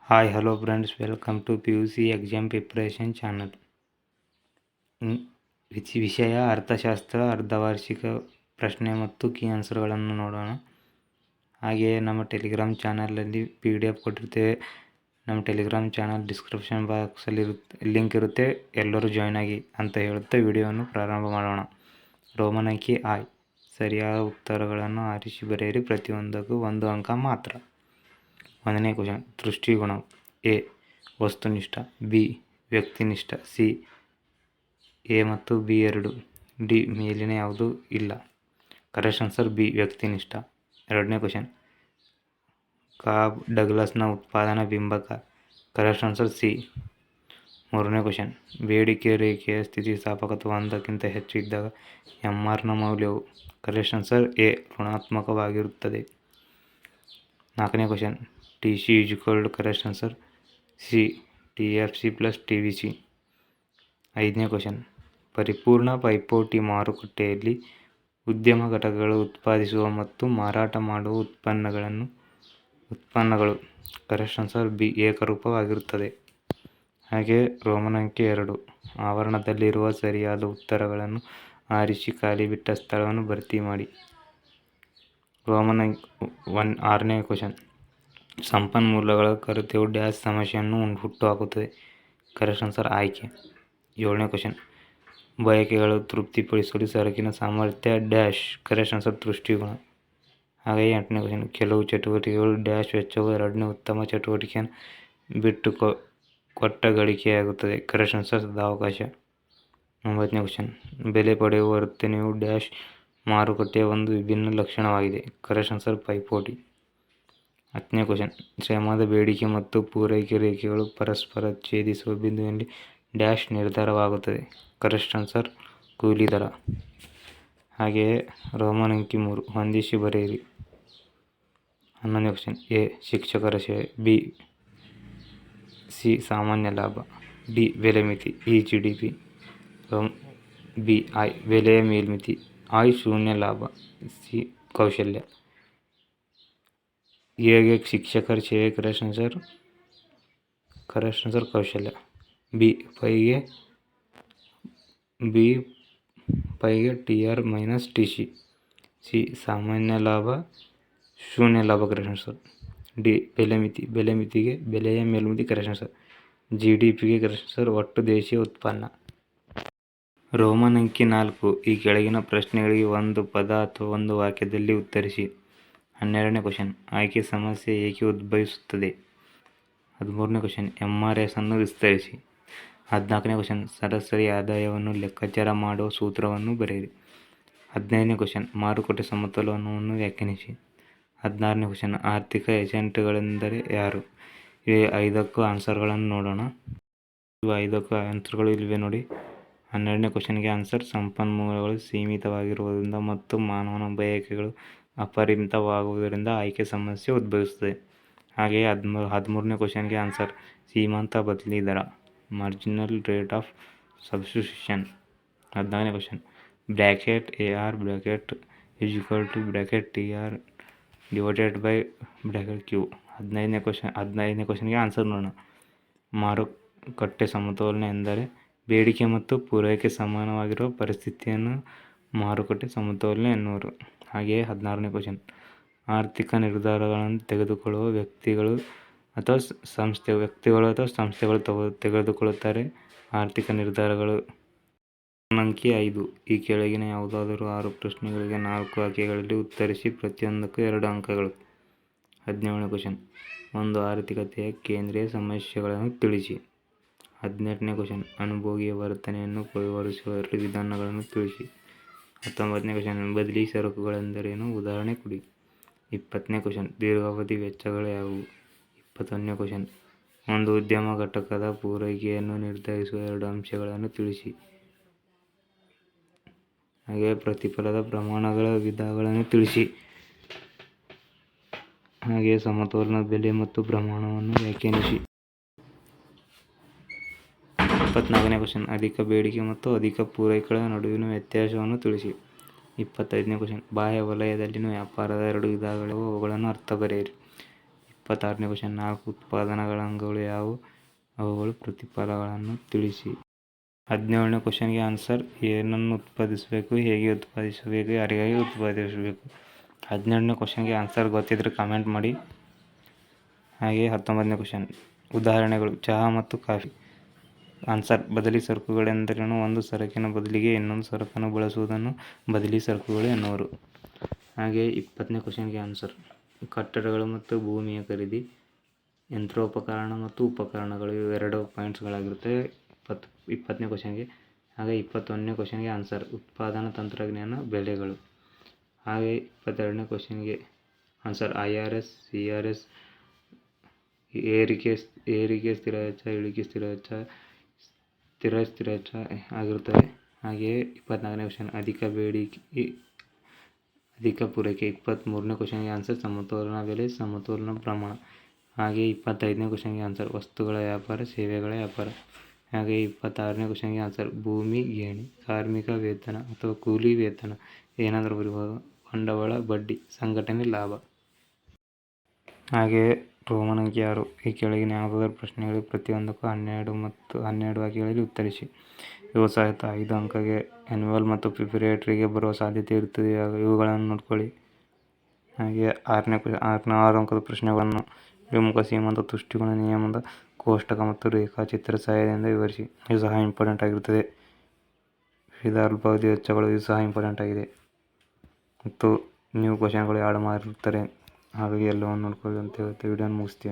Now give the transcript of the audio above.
Hi hello friends, welcome to PUC exam preparation channel. ವಿಷಯ ಅರ್ಥಶಾಸ್ತ್ರ, ಅರ್ಧವಾರ್ಷಿಕ ಪ್ರಶ್ನೆ ಮತ್ತು ಕೀ ಆನ್ಸರ್ಗಳನ್ನು ನೋಡೋಣ. ಹಾಗೆಯೇ ನಮ್ಮ ಟೆಲಿಗ್ರಾಮ್ ಚಾನಲಲ್ಲಿ PDF ಕೊಟ್ಟಿರ್ತೇವೆ. ನಮ್ಮ ಟೆಲಿಗ್ರಾಮ್ ಚಾನಲ್ ಡಿಸ್ಕ್ರಿಪ್ಷನ್ ಬಾಕ್ಸಲ್ಲಿ ಲಿಂಕ್ ಇರುತ್ತೆ, ಎಲ್ಲರೂ ಜಾಯ್ನ್ ಆಗಿ ಅಂತ ಹೇಳುತ್ತಾ ವಿಡಿಯೋವನ್ನು ಪ್ರಾರಂಭ ಮಾಡೋಣ. ರೋಮನ್ ಅಂಕಿ ಆಯ್. ಸರಿಯಾದ ಉತ್ತರಗಳನ್ನು ಆರಿಸಿ ಬರೆಯಿರಿ. ಪ್ರತಿಯೊಂದಕ್ಕೂ 1 ಅಂಕ ಮಾತ್ರ. 1ನೇ ಕ್ವಶನ್. ದೃಷ್ಟಿಗುಣ. ಎ ವಸ್ತುನಿಷ್ಠ, ಬಿ ವ್ಯಕ್ತಿನಿಷ್ಠ, ಸಿ ಎ ಮತ್ತು ಬಿ ಎರಡು, ಡಿ ಮೇಲಿನ ಯಾವುದೂ ಇಲ್ಲ. ಕರೆಕ್ಟ್ ಆನ್ಸರ್ ಬಿ ವ್ಯಕ್ತಿನಿಷ್ಠ. 2ನೇ ಕ್ವಶನ್. ಕಾಬ್ ಡಗ್ಲಸ್ನ ಉತ್ಪಾದನಾ ಬಿಂಬಕ. Correct answer C. 3ನೇ ಕ್ವಶನ್. ಬೇಡಿಕೆ ರೇಖೆಯ ಸ್ಥಿತಿಸ್ಥಾಪಕತ್ವ 1ಕ್ಕಿಂತ ಹೆಚ್ಚು ಇದ್ದಾಗ MRನ ಮೌಲ್ಯವು. ಕರೆಕ್ಟ್ ಆನ್ಸರ್ ಎ ಋಣಾತ್ಮಕವಾಗಿರುತ್ತದೆ. 4ನೇ question. TC correct answer C TFC + TVC. 5ನೇ ಕ್ವಶನ್. ಪರಿಪೂರ್ಣ ಪೈಪೋಟಿ ಮಾರುಕಟ್ಟೆಯಲ್ಲಿ ಉದ್ಯಮ ಘಟಕಗಳು ಉತ್ಪಾದಿಸುವ ಮತ್ತು ಮಾರಾಟ ಮಾಡುವ ಉತ್ಪನ್ನಗಳು. ಕರೆಕ್ಟ್ ಆನ್ಸರ್ ಬಿ ಏಕರೂಪವಾಗಿರುತ್ತದೆ. ಹಾಗೆ ರೋಮನ್ ಅಂಕಿ 2. ಆವರಣದಲ್ಲಿರುವ ಸರಿಯಾದ ಉತ್ತರಗಳನ್ನು ಆರಿಸಿ ಖಾಲಿ ಬಿಟ್ಟ ಸ್ಥಳವನ್ನು ಭರ್ತಿ ಮಾಡಿ. ರೋಮನ್ ಅಂಕಿ 6ನೇ ಕ್ವಶನ್. ಸಂಪನ್ಮೂಲಗಳ ಕೊರತೆಯು ಡ್ಯಾಶ್ ಸಮಸ್ಯೆಯನ್ನು ಹುಟ್ಟುಹಾಕುತ್ತದೆ. ಕರೆಕ್ಟ್ ಆನ್ಸರ್ ಆಯ್ಕೆ. 7ನೇ ಕ್ವಶನ್. ಬಯಕೆಗಳು ತೃಪ್ತಿಪಡಿಸಲು ಸರಕಿನ ಸಾಮರ್ಥ್ಯ ಡ್ಯಾಶ್. Correct answer ದೃಷ್ಟಿಗುಣ. ಹಾಗೆಯೇ 8ನೇ ಕ್ವಶನ್. ಕೆಲವು ಚಟುವಟಿಕೆಗಳು ಡ್ಯಾಶ್ ವೆಚ್ಚವು 2ನೇ ಉತ್ತಮ ಚಟುವಟಿಕೆಯನ್ನು ಬಿಟ್ಟು ಕೊಟ್ಟ ಗಳಿಕೆಯಾಗುತ್ತದೆ. ಕರೆಕ್ಟ್ ಆನ್ಸರ್ ಸದಾವಕಾಶ. 9ನೇ ಕ್ವಶನ್. ಬೆಲೆ ಪಡೆಯುವ ವರ್ತನೆಯು ಡ್ಯಾಶ್ ಮಾರುಕಟ್ಟೆಯ ಒಂದು ವಿಭಿನ್ನ ಲಕ್ಷಣವಾಗಿದೆ. ಕರೆಕ್ಟ್ ಆನ್ಸರ್ ಪೈಪೋಟಿ. 10ನೇ ಕ್ವಶನ್. ಶ್ರಮದ ಬೇಡಿಕೆ ಮತ್ತು ಪೂರೈಕೆ ರೇಖೆಗಳು ಪರಸ್ಪರ ಛೇದಿಸುವ ಬಿಂದುವಿನಲ್ಲಿ ಡ್ಯಾಶ್ ನಿರ್ಧಾರವಾಗುತ್ತದೆ. ಕರೆಕ್ಟ್ ಆನ್ಸರ್ ಕೂಲಿ ದರ. ಹಾಗೆಯೇ ರೋಮನ್ ಅಂಕಿ 3. ಹೊಂದಿಸಿ ಬರೆಯಿರಿ. 11ನೇ ಕ್ವಶನ್. ಎ ಶಿಕ್ಷಕರ ಸೇವೆ, ಬಿ ಸಿ ಸಾಮಾನ್ಯ ಲಾಭ, ಡಿ ಬೆಲೆ ಮಿತಿ, ಇ GDP, ಬಿ ಐ ಬೆಲೆಯ ಮೇಲ್ಮಿತಿ, ಐ ಶೂನ್ಯ ಲಾಭ, ಸಿ ಕೌಶಲ್ಯ. ಎಗೆ ಶಿಕ್ಷಕರ ಸೇವೆ. ಕರೆಕ್ಟ್ ಆನ್ಸರ್ ಕೌಶಲ್ಯ. ಬಿ ಪೈಗೆ TR - TC, ಸಿ ಸಾಮಾನ್ಯ ಲಾಭ, ಶೂನ್ಯ ಲಾಭ. Correct answer. ಡಿ ಬೆಲೆ ಮಿತಿಗೆ ಬೆಲೆಯ ಮೇಲ್ಮಿತಿ. Correct answer. GDPಗೆ ಕರೆಕ್ಟ್ ಆನ್ಸರ್ ಒಟ್ಟು ದೇಶೀಯ ಉತ್ಪನ್ನ. ರೋಮನ್ ಅಂಕಿ 4. ಈ ಕೆಳಗಿನ ಪ್ರಶ್ನೆಗಳಿಗೆ ಒಂದು ಪದ ಅಥವಾ ಒಂದು ವಾಕ್ಯದಲ್ಲಿ ಉತ್ತರಿಸಿ. 12ನೇ ಕ್ವಶನ್. ಆಯ್ಕೆ ಸಮಸ್ಯೆ ಏಕೆ ಉದ್ಭವಿಸುತ್ತದೆ. 13ನೇ ಕ್ವಶನ್. MRS ಅನ್ನು ವಿಸ್ತರಿಸಿ. 14ನೇ ಕ್ವಶನ್. ಸರಾಸರಿ ಆದಾಯವನ್ನು ಲೆಕ್ಕಾಚಾರ ಮಾಡುವ ಸೂತ್ರವನ್ನು ಬರೆಯಿರಿ. 15ನೇ ಕ್ವಶನ್. ಮಾರುಕಟ್ಟೆ ಸಮತೋಲನವನ್ನು ವ್ಯಾಖ್ಯಾನಿಸಿ. 16ನೇ ಕ್ವಶನ್. ಆರ್ಥಿಕ ಏಜೆಂಟ್ಗಳೆಂದರೆ ಯಾರು. ಇವೆ 5ಕ್ಕೂ ಆನ್ಸರ್ಗಳನ್ನು ನೋಡೋಣ. ಇವು 5ಕ್ಕೂ ಆನ್ಸರ್ಗಳು ಇಲ್ಲಿವೆ ನೋಡಿ. 12ನೇ ಕ್ವಶನ್ಗೆ ಆನ್ಸರ್. ಸಂಪನ್ಮೂಲಗಳು ಸೀಮಿತವಾಗಿರುವುದರಿಂದ ಮತ್ತು ಮಾನವನ ಬಯಕೆಗಳು ಅಪರಿಮಿತವಾಗುವುದರಿಂದ ಆಯ್ಕೆ ಸಮಸ್ಯೆ ಉದ್ಭವಿಸುತ್ತದೆ. ಹಾಗೆಯೇ 13ನೇ ಕ್ವಶನ್ಗೆ ಆನ್ಸರ್. ಸೀಮಾಂತ ಬದಲಿ ದರ, ಮಾರ್ಜಿನಲ್ ರೇಟ್ ಆಫ್ ಸಬ್ಸ್ಟಿಟ್ಯೂಷನ್. 14ನೇ question. Bracket AR bracket bracket TR bracket Q. 15ನೇ ಕ್ವಶನ್ಗೆ ಆನ್ಸರ್ ನೋಡೋಣ. ಮಾರುಕಟ್ಟೆ ಸಮತೋಲನ ಎಂದರೆ ಬೇಡಿಕೆ ಮತ್ತು ಪೂರೈಕೆ ಸಮಾನವಾಗಿರುವ ಪರಿಸ್ಥಿತಿಯನ್ನು ಮಾರುಕಟ್ಟೆ ಸಮತೋಲನ ಎನ್ನುವರು. ಹಾಗೆಯೇ 16ನೇ ಕ್ವಶನ್. ಆರ್ಥಿಕ ನಿರ್ಧಾರಗಳನ್ನು ತೆಗೆದುಕೊಳ್ಳುವ ವ್ಯಕ್ತಿಗಳು ಅಥವಾ ಸಂಸ್ಥೆಗಳು ತೆಗೆದುಕೊಳ್ಳುತ್ತಾರೆ ಆರ್ಥಿಕ ನಿರ್ಧಾರಗಳು. ಅಂಕಿ 5. ಈ ಕೆಳಗಿನ ಯಾವುದಾದರೂ 6 ಪ್ರಶ್ನೆಗಳಿಗೆ 4 ವಾಕ್ಯಗಳಲ್ಲಿ ಉತ್ತರಿಸಿ. ಪ್ರತಿಯೊಂದಕ್ಕೂ 2 ಅಂಕಗಳು. 17ನೇ ಕ್ವಶನ್. ಒಂದು ಆರ್ಥಿಕತೆಯ ಕೇಂದ್ರೀಯ ಸಮಸ್ಯೆಗಳನ್ನು ತಿಳಿಸಿ. 18ನೇ ಕ್ವಶನ್. ಅನುಭೋಗಿಯ ವರ್ತನೆಯನ್ನು ವಿವರಿಸುವ 2 ವಿಧಾನಗಳನ್ನು ತಿಳಿಸಿ. 19ನೇ ಕ್ವಶನ್. ಬದಲಿ ಸರಕುಗಳೆಂದರೇನು, ಉದಾಹರಣೆ ಕೊಡಿ. 20ನೇ ಕ್ವಶನ್. ದೀರ್ಘಾವಧಿ ವೆಚ್ಚಗಳು ಯಾವುವು. 21ನೇ ಕ್ವಶನ್. ಒಂದು ಉದ್ಯಮ ಘಟಕದ ಪೂರೈಕೆಯನ್ನು ನಿರ್ಧರಿಸುವ 2 ಅಂಶಗಳನ್ನು ತಿಳಿಸಿ. ಹಾಗೆಯೇ ಪ್ರತಿಫಲದ ಪ್ರಮಾಣಗಳ ವಿಧಗಳನ್ನು ತಿಳಿಸಿ. ಹಾಗೆಯೇ ಸಮತೋಲನ ಬೆಲೆ ಮತ್ತು ಪ್ರಮಾಣವನ್ನು ವ್ಯಾಖ್ಯಾನಿಸಿ. 24ನೇ ಕ್ವಶನ್. ಅಧಿಕ ಬೇಡಿಕೆ ಮತ್ತು ಅಧಿಕ ಪೂರೈಕೆಗಳ ನಡುವಿನ ವ್ಯತ್ಯಾಸವನ್ನು ತಿಳಿಸಿ. 25ನೇ ಕ್ವಶನ್. ಬಾಹ್ಯ ವಲಯದಲ್ಲಿನ ವ್ಯಾಪಾರದ 2 ವಿಧಗಳಾಗಿವೆ, ಅವುಗಳನ್ನು ಅರ್ಥ ಬರೆಯಿರಿ. 26ನೇ ಕ್ವಶನ್, 4 ಉತ್ಪಾದನಾಂಗಗಳು ಯಾವುವು? ಅವುಗಳ ಪ್ರತಿಫಲಗಳನ್ನು ತಿಳಿಸಿ. 17ನೇ ಕ್ವಶನ್ಗೆ ಆನ್ಸರ್, ಏನನ್ನು ಉತ್ಪಾದಿಸಬೇಕು, ಹೇಗೆ ಉತ್ಪಾದಿಸಬೇಕು, ಯಾರಿಗಾಗಿ ಉತ್ಪಾದಿಸಬೇಕು. 18ನೇ ಕ್ವಶನ್ಗೆ ಆನ್ಸರ್ ಗೊತ್ತಿದ್ರೆ ಕಮೆಂಟ್ ಮಾಡಿ. ಹಾಗೆ 19ನೇ ಕ್ವಶನ್, ಉದಾಹರಣೆಗಳು ಚಹಾ ಮತ್ತು ಕಾಫಿ. ಆನ್ಸರ್, ಬದಲಿ ಸರಕುಗಳೆಂದರೇನು? ಒಂದು ಸರಕಿನ ಬದಲಿಗೆ ಇನ್ನೊಂದು ಸರಕನ್ನು ಬಳಸುವುದನ್ನು ಬದಲಿ ಸರಕುಗಳು ಎನ್ನುವರು. ಹಾಗೆ 20ನೇ ಕ್ವಶನ್ಗೆ ಆನ್ಸರ್, ಕಟ್ಟಡಗಳು ಮತ್ತು ಭೂಮಿಯ ಖರೀದಿ, ಯಂತ್ರೋಪಕರಣ ಮತ್ತು ಉಪಕರಣಗಳು ಇವೆರಡು ಪಾಯಿಂಟ್ಸ್ಗಳಾಗಿರುತ್ತವೆ 20ನೇ ಕ್ವಶನ್ಗೆ. ಹಾಗೆ 21ನೇ ಕ್ವಶನ್ಗೆ ಆನ್ಸರ್, ಉತ್ಪಾದನಾ ತಂತ್ರಜ್ಞಾನ, ಬೆಲೆಗಳು. ಹಾಗೆ 22ನೇ ಕ್ವಶನ್ಗೆ ಆನ್ಸರ್, IRS, CRS, ಏರಿಕೆ ಸ್ಥಿರ ವೆಚ್ಚ, ಇಳಿಕೆ ಸ್ಥಿರ ವೆಚ್ಚ, ಸ್ಥಿರ ವೆಚ್ಚ ಆಗಿರುತ್ತವೆ. ಹಾಗೆಯೇ 24ನೇ ಕ್ವಶನ್, ಅಧಿಕ ಬೇಡಿಕೆ ಅಧಿಕ ಪೂರೈಕೆ. 23ನೇ ಕ್ವಶನ್ಗೆ ಆನ್ಸರ್, ಸಮತೋಲನ ಬೆಲೆ, ಸಮತೋಲನ ಪ್ರಮಾಣ. ಹಾಗೆ 25ನೇ ಕ್ವಶನ್ಗೆ ಆನ್ಸರ್, ವಸ್ತುಗಳ ವ್ಯಾಪಾರ, ಸೇವೆಗಳ ವ್ಯಾಪಾರ. ಹಾಗೆ 26ನೇ ಕ್ವಶನ್ಗೆ ಆನ್ಸರ್, ಭೂಮಿ ಗೇಣಿ, ಕಾರ್ಮಿಕ ವೇತನ ಅಥವಾ ಕೂಲಿ ವೇತನ ಏನಾದರೂ ಬರೀಬೋದು, ಬಂಡವಾಳ, ಬಡ್ಡಿ, ಸಂಘಟನೆ, ಲಾಭ. ಹಾಗೆಯೇ ರೋಮನ್ ಅಂಕಿ 6, ಈ ಕೆಳಗಿನ ಯಾವುದಾದರೂ ಪ್ರಶ್ನೆಗಳಿಗೆ ಪ್ರತಿಯೊಂದಕ್ಕೂ 12 ಮತ್ತು 12 ವಾಕ್ಯಗಳಲ್ಲಿ ಉತ್ತರಿಸಿ. ಇವು ಸಹಿತ 5 ಅಂಕಗೆ ಆ್ಯನ್ಯುವಲ್ ಮತ್ತು ಪ್ರಿಪರೇಟರಿಗೆ ಬರುವ ಸಾಧ್ಯತೆ ಇರುತ್ತದೆ, ಇವುಗಳನ್ನು ನೋಡ್ಕೊಳ್ಳಿ. ಹಾಗೆ 6 ಅಂಕದ ಪ್ರಶ್ನೆಗಳನ್ನು ಇಳಿಮುಖ ಸೀಮಾಂತ ತುಷ್ಟಿಗುಣ ನಿಯಮದ ಕೋಷ್ಟಕ ಮತ್ತು ರೇಖಾಚಿತ್ರ ಸಹಾಯದಿಂದ ವಿವರಿಸಿ. ಇದು ಸಹ ಇಂಪಾರ್ಟೆಂಟ್ ಆಗಿರುತ್ತದೆ. ವಿವಿಧ ಅಲ್ಪಾವಧಿ ವೆಚ್ಚಗಳು, ಇದು ಸಹ ಇಂಪಾರ್ಟೆಂಟ್ ಆಗಿದೆ. ಮತ್ತು ನ್ಯೂ ಕ್ವಶನ್ಗಳು ಆ್ಯಡ್ ಮಾಡಿರ್ತಾರೆ, ಹಾಗಾಗಿ ಎಲ್ಲವನ್ನು ನೋಡ್ಕೊಳ್ಳಿ ಅಂತ ಹೇಳ್ತಾ ವಿಡಿಯೋನ ಮುಗಿಸ್ತೀನಿ.